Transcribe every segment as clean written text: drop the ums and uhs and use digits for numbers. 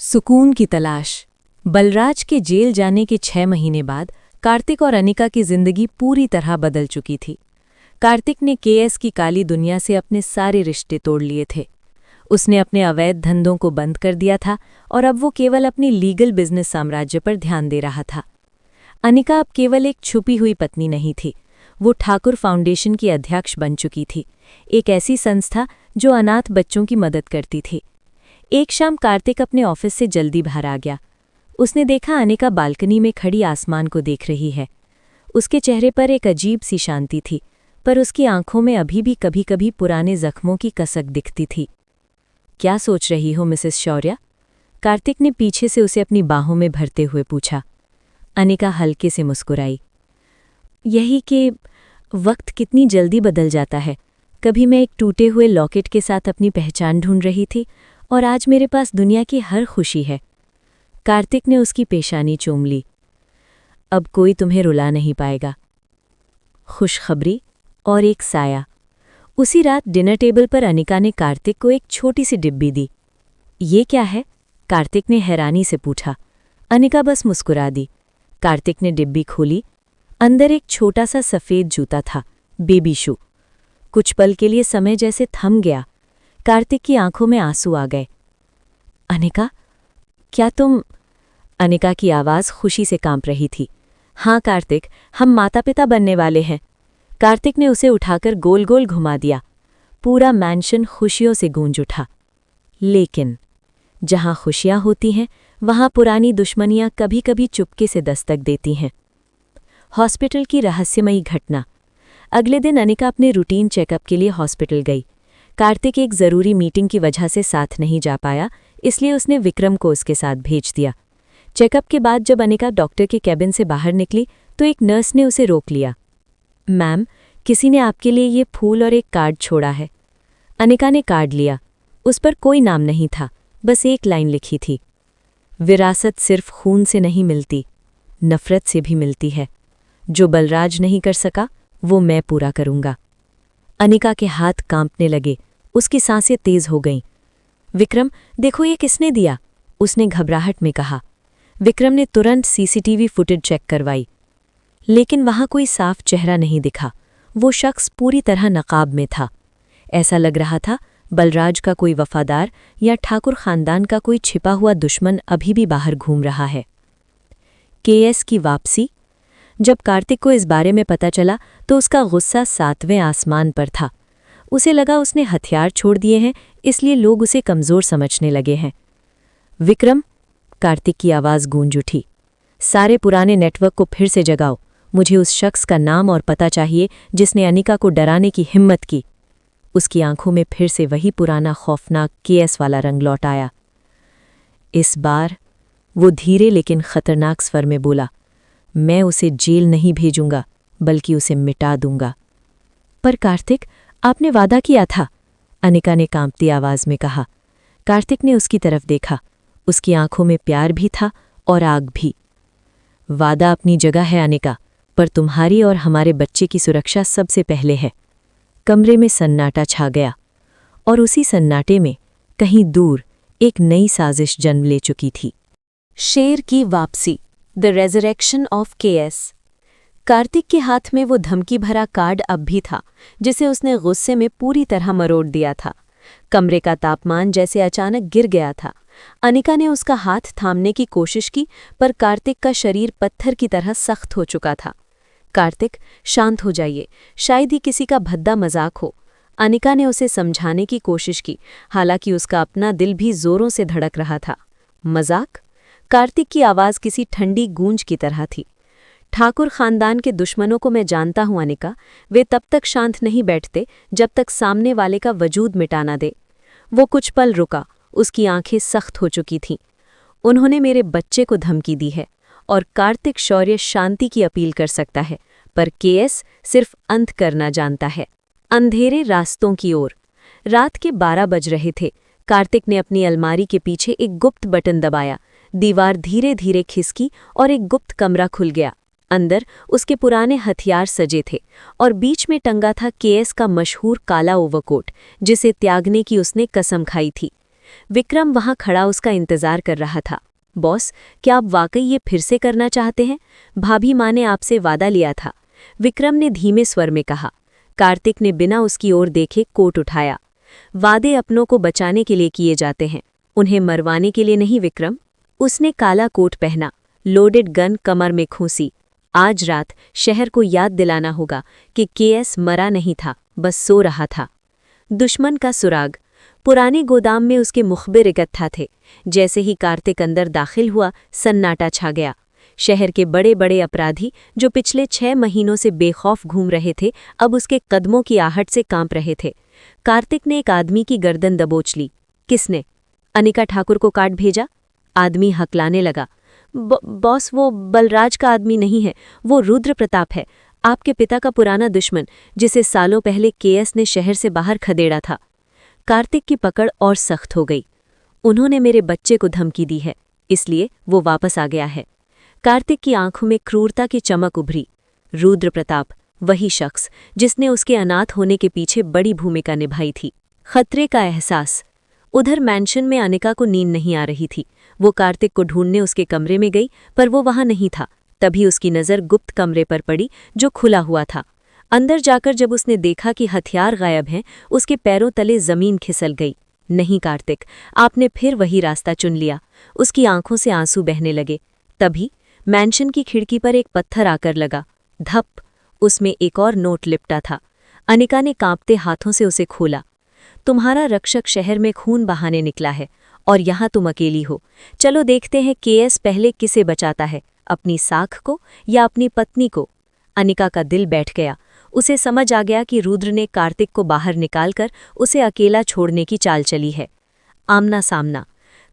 सुकून की तलाश। बलराज के जेल जाने के 6 महीने बाद कार्तिक और अनिका की जिंदगी पूरी तरह बदल चुकी थी। कार्तिक ने केएस की काली दुनिया से अपने सारे रिश्ते तोड़ लिए थे। उसने अपने अवैध धंधों को बंद कर दिया था और अब वो केवल अपनी लीगल बिजनेस साम्राज्य पर ध्यान दे रहा था। अनिका अब केवल एक छुपी हुई पत्नी नहीं थी, वो ठाकुर फाउंडेशन की अध्यक्ष बन चुकी थी, एक ऐसी संस्था जो अनाथ बच्चों की मदद करती थी। एक शाम कार्तिक अपने ऑफिस से जल्दी बाहर आ गया। उसने देखा अनिका बालकनी में खड़ी आसमान को देख रही है। उसके चेहरे पर एक अजीब सी शांति थी, पर उसकी आंखों में अभी भी कभी-कभी पुराने जख्मों की कसक दिखती थी। क्या सोच रही हो मिसेस शौर्या? कार्तिक ने पीछे से उसे अपनी बाहों में भरते हुए पूछा। अनिका हल्के से मुस्कुराई। यही कि वक्त कितनी जल्दी बदल जाता है। कभी मैं एक टूटे हुए लॉकेट के साथ अपनी पहचान ढूंढ रही थी और आज मेरे पास दुनिया की हर खुशी है। कार्तिक ने उसकी पेशानी चूम ली। अब कोई तुम्हें रुला नहीं पाएगा। खुशखबरी और एक साया। उसी रात डिनर टेबल पर अनिका ने कार्तिक को एक छोटी सी डिब्बी दी। ये क्या है? कार्तिक ने हैरानी से पूछा। अनिका बस मुस्कुरा दी। कार्तिक ने डिब्बी खोली। अंदर एक छोटा सा सफ़ेद जूता था, बेबी शू। कुछ पल के लिए समय जैसे थम गया। कार्तिक की आंखों में आंसू आ गए। अनिका, क्या तुम? अनिका की आवाज़ खुशी से कांप रही थी। हाँ कार्तिक, हम माता पिता बनने वाले हैं। कार्तिक ने उसे उठाकर गोल गोल घुमा दिया। पूरा मैंशन खुशियों से गूंज उठा। लेकिन जहाँ खुशियाँ होती हैं, वहाँ पुरानी दुश्मनियाँ कभी कभी चुपके से दस्तक देती हैं। हॉस्पिटल की रहस्यमयी घटना। अगले दिन अनिका अपने रूटीन चेकअप के लिए हॉस्पिटल गई। कार्तिक एक ज़रूरी मीटिंग की वजह से साथ नहीं जा पाया, इसलिए उसने विक्रम को उसके साथ भेज दिया। चेकअप के बाद जब अनिका डॉक्टर के कैबिन से बाहर निकली तो एक नर्स ने उसे रोक लिया। मैम, किसी ने आपके लिए ये फूल और एक कार्ड छोड़ा है। अनिका ने कार्ड लिया। उस पर कोई नाम नहीं था, बस एक लाइन लिखी थी। विरासत सिर्फ खून से नहीं मिलती, नफ़रत से भी मिलती है। जो बलराज नहीं कर सका, वो मैं पूरा करूंगा। अनिका के हाथ कांपने लगे, उसकी सांसें तेज हो गईं। विक्रम, देखो ये किसने दिया? उसने घबराहट में कहा। विक्रम ने तुरंत सीसीटीवी फुटेज चेक करवाई, लेकिन वहां कोई साफ चेहरा नहीं दिखा। वो शख्स पूरी तरह नकाब में था। ऐसा लग रहा था बलराज का कोई वफादार या ठाकुर खानदान का कोई छिपा हुआ दुश्मन अभी भी बाहर घूम रहा है। केएस की वापसी। जब कार्तिक को इस बारे में पता चला तो उसका गुस्सा 7वें आसमान पर था। उसे लगा उसने हथियार छोड़ दिए हैं, इसलिए लोग उसे कमज़ोर समझने लगे हैं। विक्रम, कार्तिक की आवाज़ गूंज उठी। सारे पुराने नेटवर्क को फिर से जगाओ। मुझे उस शख्स का नाम और पता चाहिए जिसने अनिका को डराने की हिम्मत की। उसकी आंखों में फिर से वही पुराना खौफनाक केएस वाला रंग लौट आया। इस बार वो धीरे लेकिन खतरनाक स्वर में बोला, मैं उसे जेल नहीं भेजूंगा, बल्कि उसे मिटा दूंगा। पर कार्तिक, आपने वादा किया था, अनिका ने कांपती आवाज में कहा। कार्तिक ने उसकी तरफ देखा। उसकी आंखों में प्यार भी था और आग भी। वादा अपनी जगह है अनिका, पर तुम्हारी और हमारे बच्चे की सुरक्षा सबसे पहले है। कमरे में सन्नाटा छा गया, और उसी सन्नाटे में कहीं दूर एक नई साजिश जन्म ले चुकी थी। शेर की वापसी, the resurrection of KS. Kartik के हाथ में वो धमकी भरा कार्ड अब भी था, जिसे उसने गुस्से में पूरी तरह मरोड़ दिया था। कमरे का तापमान जैसे अचानक गिर गया था। अनिका ने उसका हाथ थामने की कोशिश की, पर कार्तिक का शरीर पत्थर की तरह सख्त हो चुका था। कार्तिक, शांत हो जाइए, शायद ही किसी का भद्दा मजाक हो। अनिका ने उसे समझाने की कोशिश की, हालांकि उसका अपना दिल भी जोरों से धड़क रहा था। मजाक? कार्तिक की आवाज़ किसी ठंडी गूंज की तरह थी। ठाकुर खानदान के दुश्मनों को मैं जानता हूं अनिका, वे तब तक शांत नहीं बैठते जब तक सामने वाले का वजूद मिटाना दे। वो कुछ पल रुका, उसकी आंखें सख्त हो चुकी थीं। उन्होंने मेरे बच्चे को धमकी दी है, और कार्तिक शौर्य शांति की अपील कर सकता है, पर केएस सिर्फ अंत करना जानता है। अंधेरे रास्तों की ओर। रात के 12 बज रहे थे। कार्तिक ने अपनी अलमारी के पीछे एक गुप्त बटन दबाया। दीवार धीरे धीरे खिसकी और एक गुप्त कमरा खुल गया। अंदर उसके पुराने हथियार सजे थे, और बीच में टंगा था केएस का मशहूर काला ओवरकोट, जिसे त्यागने की उसने कसम खाई थी। विक्रम वहां खड़ा उसका इंतजार कर रहा था। बॉस, क्या आप वाकई ये फिर से करना चाहते हैं? भाभी माँ ने आपसे वादा लिया था, विक्रम ने धीमे स्वर में कहा। कार्तिक ने बिना उसकी ओर देखे कोट उठाया। वादे अपनों को बचाने के लिए किए जाते हैं, उन्हें मरवाने के लिए नहीं विक्रम। उसने काला कोट पहना, लोडेड गन कमर में खूंसी। आज रात शहर को याद दिलाना होगा कि केएस मरा नहीं था, बस सो रहा था। दुश्मन का सुराग। पुराने गोदाम में उसके मुखबिर इकट्ठा थे। जैसे ही कार्तिक अंदर दाखिल हुआ, सन्नाटा छा गया। शहर के बड़े बड़े अपराधी जो पिछले 6 महीनों से बेखौफ घूम रहे थे, अब उसके कदमों की आहट से कांप रहे थे। कार्तिक ने एक आदमी की गर्दन दबोच ली। किसने? अनिका ठाकुर को काट भेजा? आदमी हकलाने लगा। बॉस, वो बलराज का आदमी नहीं है, वो रुद्र प्रताप है, आपके पिता का पुराना दुश्मन, जिसे सालों पहले केएस ने शहर से बाहर खदेड़ा था। कार्तिक की पकड़ और सख्त हो गई। उन्होंने मेरे बच्चे को धमकी दी है, इसलिए वो वापस आ गया है। कार्तिक की आंखों में क्रूरता की चमक उभरी। रुद्र प्रताप, वही शख्स जिसने उसके अनाथ होने के पीछे बड़ी भूमिका निभाई थी। खतरे का एहसास। उधर मैंशन में अनिका को नींद नहीं आ रही थी। वो कार्तिक को ढूंढने उसके कमरे में गई, पर वो वहां नहीं था। तभी उसकी नज़र गुप्त कमरे पर पड़ी, जो खुला हुआ था। अंदर जाकर जब उसने देखा कि हथियार गायब हैं, उसके पैरों तले जमीन खिसल गई। नहीं कार्तिक, आपने फिर वही रास्ता चुन लिया। उसकी आंखों से आंसू बहने लगे। तभी मैंशन की खिड़की पर एक पत्थर आकर लगा। धप, उसमें एक और नोट लिपटा था। अनिका ने कांपते हाथों से उसे खोला। तुम्हारा रक्षक शहर में खून बहाने निकला है और यहाँ तुम अकेली हो। चलो देखते हैं केएस पहले किसे बचाता है, अपनी साख को या अपनी पत्नी को। अनिका का दिल बैठ गया। उसे समझ आ गया कि रुद्र ने कार्तिक को बाहर निकालकर उसे अकेला छोड़ने की चाल चली है। आमना सामना।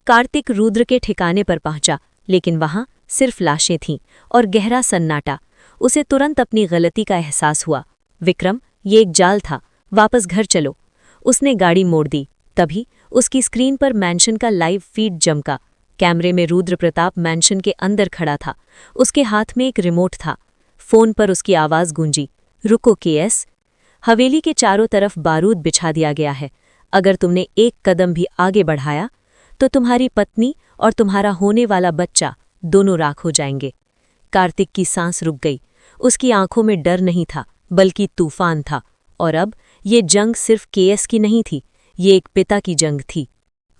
कार्तिक रुद्र के ठिकाने पर पहुंचा, लेकिन वहां सिर्फ लाशें थीं और गहरा सन्नाटा। उसे तुरंत अपनी गलती का एहसास हुआ। विक्रम, ये एक जाल था, वापस घर चलो। उसने गाड़ी मोड़ दी। तभी उसकी स्क्रीन पर मैंशन का लाइव फीड चमका। कैमरे में रुद्र प्रताप मैंशन के अंदर खड़ा था। उसके हाथ में एक रिमोट था। फोन पर उसकी आवाज़ गूंजी, रुको केएस। हवेली के चारों तरफ बारूद बिछा दिया गया है। अगर तुमने एक कदम भी आगे बढ़ाया तो तुम्हारी पत्नी और तुम्हारा होने वाला बच्चा दोनों राख हो जाएंगे। कार्तिक की सांस रुक गई। उसकी आंखों में डर नहीं था, बल्कि तूफान था। और अब ये जंग सिर्फ केएस की नहीं थी, ये एक पिता की जंग थी।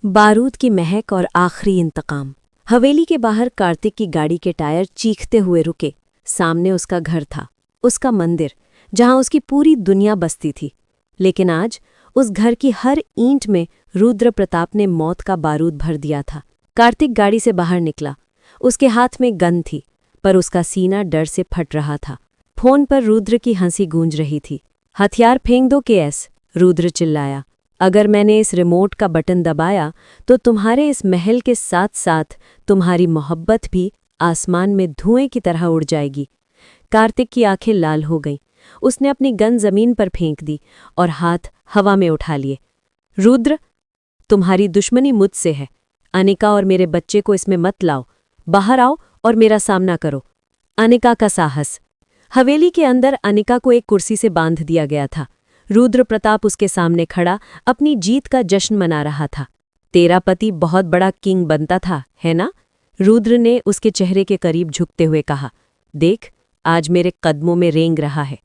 बारूद की महक और आखिरी इंतकाम। हवेली के बाहर कार्तिक की गाड़ी के टायर चीखते हुए रुके। सामने उसका घर था, उसका मंदिर, जहां उसकी पूरी दुनिया बसती थी। लेकिन आज उस घर की हर ईंट में रुद्र प्रताप ने मौत का बारूद भर दिया था। कार्तिक गाड़ी से बाहर निकला। उसके हाथ में गन थी, पर उसका सीना डर से फट रहा था। फोन पर रुद्र की हंसी गूंज रही थी। हथियार फेंक दो केएस, रुद्र चिल्लाया। अगर मैंने इस रिमोट का बटन दबाया तो तुम्हारे इस महल के साथ साथ तुम्हारी मोहब्बत भी आसमान में धुएं की तरह उड़ जाएगी। कार्तिक की आंखें लाल हो गईं। उसने अपनी गन जमीन पर फेंक दी और हाथ हवा में उठा लिए। रुद्र, तुम्हारी दुश्मनी मुझसे है। अनिका और मेरे बच्चे को इसमें मत लाओ। बाहर आओ और मेरा सामना करो। अनिका का साहस। हवेली के अंदर अनिका को एक कुर्सी से बांध दिया गया था। रुद्र प्रताप उसके सामने खड़ा अपनी जीत का जश्न मना रहा था। तेरा पति बहुत बड़ा किंग बनता था, है ना? रुद्र ने उसके चेहरे के करीब झुकते हुए कहा। देख, आज मेरे कदमों में रेंग रहा है।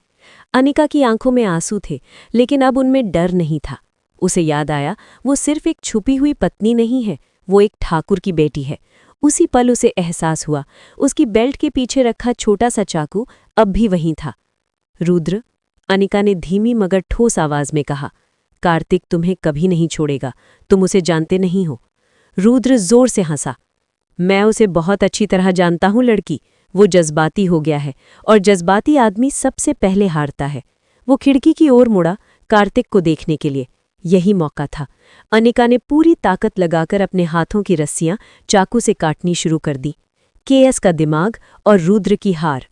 अनिका की आंखों में आंसू थे, लेकिन अब उनमें डर नहीं था। उसे याद आया, वो सिर्फ एक छुपी हुई पत्नी नहीं है, वो एक ठाकुर की बेटी है। उसी पल उसे एहसास हुआ, उसकी बेल्ट के पीछे रखा छोटा सा चाकू अब भी वहीं था। रुद्र, अनिका ने धीमी मगर ठोस आवाज में कहा, कार्तिक तुम्हें कभी नहीं छोड़ेगा, तुम उसे जानते नहीं हो। रुद्र जोर से हंसा। मैं उसे बहुत अच्छी तरह जानता हूं लड़की, वो जज्बाती हो गया है और जज्बाती आदमी सबसे पहले हारता है। वो खिड़की की ओर मुड़ा कार्तिक को देखने के लिए। यही मौका था। अनिका ने पूरी ताकत लगाकर अपने हाथों की रस्सियां चाकू से काटनी शुरू कर दी। केएस का दिमाग और रुद्र की हार।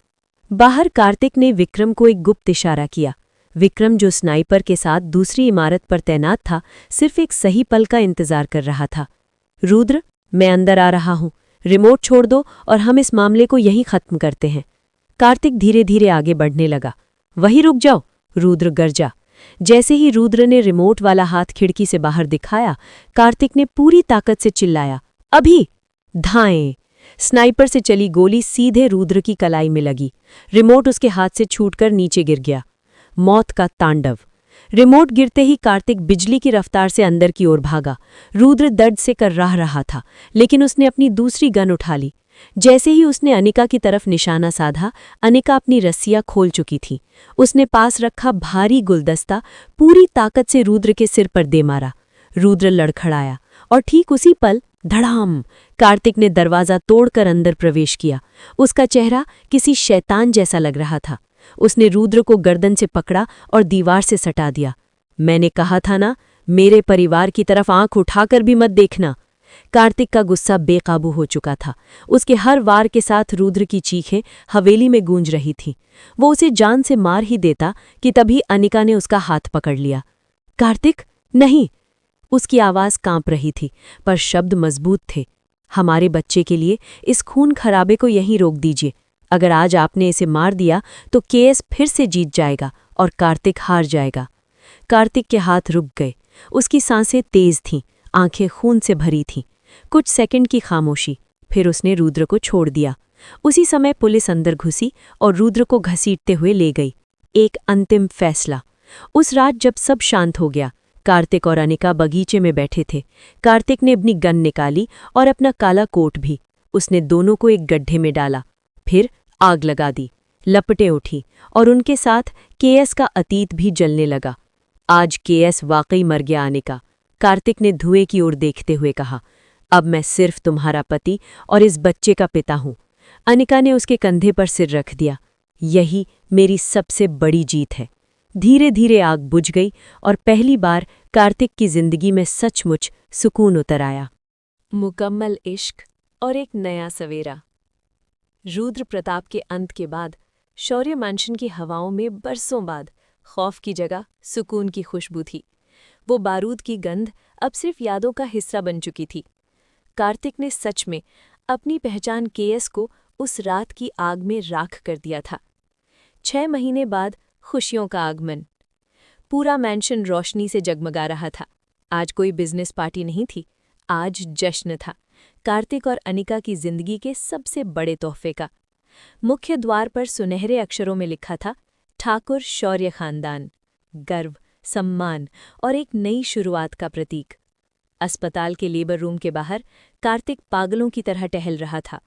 बाहर कार्तिक ने विक्रम को एक गुप्त इशारा किया। विक्रम, जो स्नाइपर के साथ दूसरी इमारत पर तैनात था, सिर्फ एक सही पल का इंतजार कर रहा था। रुद्र, मैं अंदर आ रहा हूं, रिमोट छोड़ दो और हम इस मामले को यहीं खत्म करते हैं। कार्तिक धीरे धीरे आगे बढ़ने लगा। वहीं रुक जाओ, रुद्र गरजा। जैसे ही रुद्र ने रिमोट वाला हाथ खिड़की से बाहर दिखाया, कार्तिक ने पूरी ताकत से चिल्लाया, अभी! धाएं! स्नाइपर से चली गोली सीधे रुद्र की कलाई में लगी। रिमोट उसके हाथ से छूटकर नीचे गिर गया। मौत का तांडव। रिमोट गिरते ही कार्तिक बिजली की रफ्तार से अंदर की ओर भागा। रुद्र दर्द से कर्राह रहा था, लेकिन उसने अपनी दूसरी गन उठा ली। जैसे ही उसने अनिका की तरफ निशाना साधा, अनिका अपनी रस्सियां खोल चुकी थी। उसने पास रखा भारी गुलदस्ता पूरी ताकत से रुद्र के सिर पर दे मारा। रुद्र लड़खड़ाया और ठीक उसी पल धड़ाम, कार्तिक ने दरवाजा तोड़कर अंदर प्रवेश किया। उसका चेहरा किसी शैतान जैसा लग रहा था। उसने रुद्र को गर्दन से पकड़ा और दीवार से सटा दिया। मैंने कहा था ना, मेरे परिवार की तरफ आंख उठाकर भी मत देखना। कार्तिक का गुस्सा बेकाबू हो चुका था। उसके हर वार के साथ रुद्र की चीखें हवेली में गूंज रही थीं। वो उसे जान से मार ही देता कि तभी अनिका ने उसका हाथ पकड़ लिया। कार्तिक, नहीं! उसकी आवाज़ कांप रही थी, पर शब्द मजबूत थे। हमारे बच्चे के लिए इस खून खराबे को यहीं रोक दीजिए। अगर आज आपने इसे मार दिया तो केएस फिर से जीत जाएगा और कार्तिक हार जाएगा। कार्तिक के हाथ रुक गए। उसकी सांसें तेज थीं, आंखें खून से भरी थीं। कुछ सेकंड की खामोशी, फिर उसने रुद्र को छोड़ दिया। उसी समय पुलिस अंदर घुसी और रुद्र को घसीटते हुए ले गई। एक अंतिम फैसला। उस रात जब सब शांत हो गया, कार्तिक और अनिका बगीचे में बैठे थे। कार्तिक ने अपनी गन निकाली और अपना काला कोट भी। उसने दोनों को एक गड्ढे में डाला, फिर आग लगा दी। लपटें उठी और उनके साथ केएस का अतीत भी जलने लगा। आज केएस वाकई मर गया अनिका, कार्तिक ने धुएं की ओर देखते हुए कहा। अब मैं सिर्फ तुम्हारा पति और इस बच्चे का पिता हूं। अनिका ने उसके कंधे पर सिर रख दिया। यही मेरी सबसे बड़ी जीत है। धीरे धीरे आग बुझ गई और पहली बार कार्तिक की जिंदगी में सचमुच सुकून उतर आया। मुकम्मल इश्क और एक नया सवेरा। रुद्र प्रताप के अंत के बाद शौर्य मैंशन की हवाओं में बरसों बाद खौफ की जगह सुकून की खुशबू थी। वो बारूद की गंध अब सिर्फ यादों का हिस्सा बन चुकी थी। कार्तिक ने सच में अपनी पहचान केएस को उस रात की आग में राख कर दिया था। 6 महीने बाद खुशियों का आगमन। पूरा मैंशन रोशनी से जगमगा रहा था। आज कोई बिजनेस पार्टी नहीं थी, आज जश्न था, कार्तिक और अनिका की जिंदगी के सबसे बड़े तोहफे का। मुख्य द्वार पर सुनहरे अक्षरों में लिखा था, ठाकुर शौर्य खानदान। गर्व, सम्मान और एक नई शुरुआत का प्रतीक। अस्पताल के लेबर रूम के बाहर कार्तिक पागलों की तरह टहल रहा था।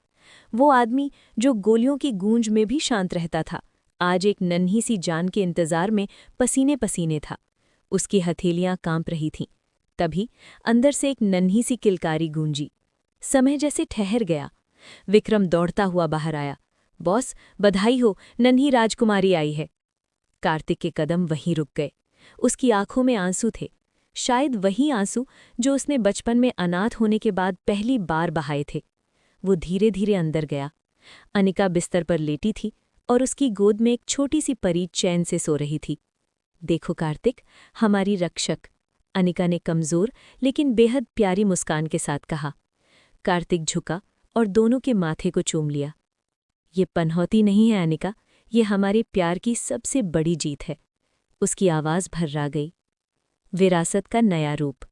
वो आदमी जो गोलियों की गूंज में भी शांत रहता था, आज एक नन्ही सी जान के इंतजार में पसीने पसीने था। उसकी हथेलियां कांप रही थीं। तभी अंदर से एक नन्ही सी किलकारी गूंजी। समय जैसे ठहर गया। विक्रम दौड़ता हुआ बाहर आया। बॉस, बधाई हो, नन्ही राजकुमारी आई है। कार्तिक के कदम वहीं रुक गए। उसकी आंखों में आंसू थे, शायद वही आंसू जो उसने बचपन में अनाथ होने के बाद पहली बार बहाए थे। वो धीरे धीरे अंदर गया। अनिका बिस्तर पर लेटी थी और उसकी गोद में एक छोटी सी परी चैन से सो रही थी। देखो कार्तिक, हमारी रक्षक, अनिका ने कमजोर लेकिन बेहद प्यारी मुस्कान के साथ कहा। कार्तिक झुका और दोनों के माथे को चूम लिया। ये पनौती नहीं है अनिका, ये हमारे प्यार की सबसे बड़ी जीत है। उसकी आवाज़ भर्रा गई। विरासत का नया रूप।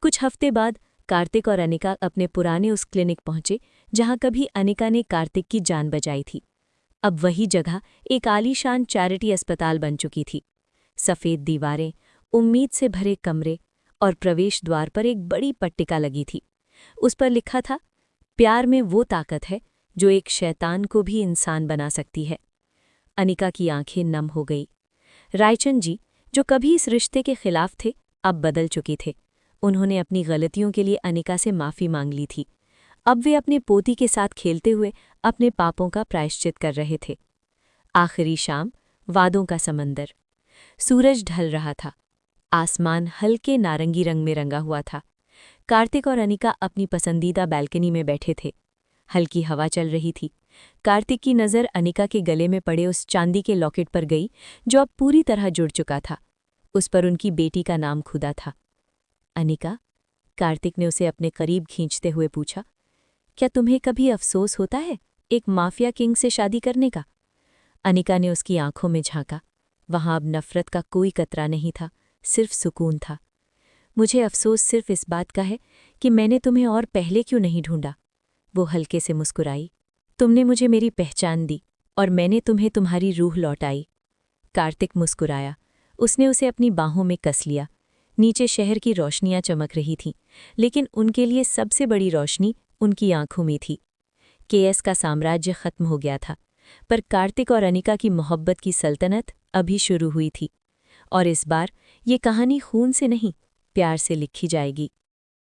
कुछ हफ्ते बाद कार्तिक और अनिका अपने पुराने उस क्लिनिक पहुंचे जहां कभी अनिका ने कार्तिक की जान बचाई थी। अब वही जगह एक आलीशान चैरिटी अस्पताल बन चुकी थी। सफ़ेद दीवारें, उम्मीद से भरे कमरे और प्रवेश द्वार पर एक बड़ी पट्टिका लगी थी। उस पर लिखा था, प्यार में वो ताकत है जो एक शैतान को भी इंसान बना सकती है। अनिका की आंखें नम हो गई। रायचंद जी, जो कभी इस रिश्ते के खिलाफ थे, अब बदल चुके थे। उन्होंने अपनी गलतियों के लिए अनिका से माफ़ी मांग ली थी। अब वे अपने पोती के साथ खेलते हुए अपने पापों का प्रायश्चित कर रहे थे। आखिरी शाम, वादों का समंदर। सूरज ढल रहा था। आसमान हल्के नारंगी रंग में रंगा हुआ था। कार्तिक और अनिका अपनी पसंदीदा बैल्कनी में बैठे थे। हल्की हवा चल रही थी। कार्तिक की नज़र अनिका के गले में पड़े उस चांदी के लॉकेट पर गई जो अब पूरी तरह जुड़ चुका था। उस पर उनकी बेटी का नाम खुदा था। अनिका, कार्तिक ने उसे अपने करीब खींचते हुए पूछा, क्या तुम्हें कभी अफसोस होता है एक माफिया किंग से शादी करने का? अनिका ने उसकी आंखों में झांका। वहां अब नफरत का कोई कतरा नहीं था, सिर्फ सुकून था। मुझे अफसोस सिर्फ इस बात का है कि मैंने तुम्हें और पहले क्यों नहीं ढूंढा। वो हल्के से मुस्कुराई। तुमने मुझे मेरी पहचान दी और मैंने तुम्हें तुम्हारी रूह लौटाई। कार्तिक मुस्कुराया। उसने उसे अपनी बाहों में कस लिया। नीचे शहर की रोशनियां चमक रही थीं, लेकिन उनके लिए सबसे बड़ी रोशनी उनकी आंखों में थी। केएस का साम्राज्य खत्म हो गया था, पर कार्तिक और अनिका की मोहब्बत की सल्तनत अभी शुरू हुई थी। और इस बार ये कहानी खून से नहीं, प्यार से लिखी जाएगी।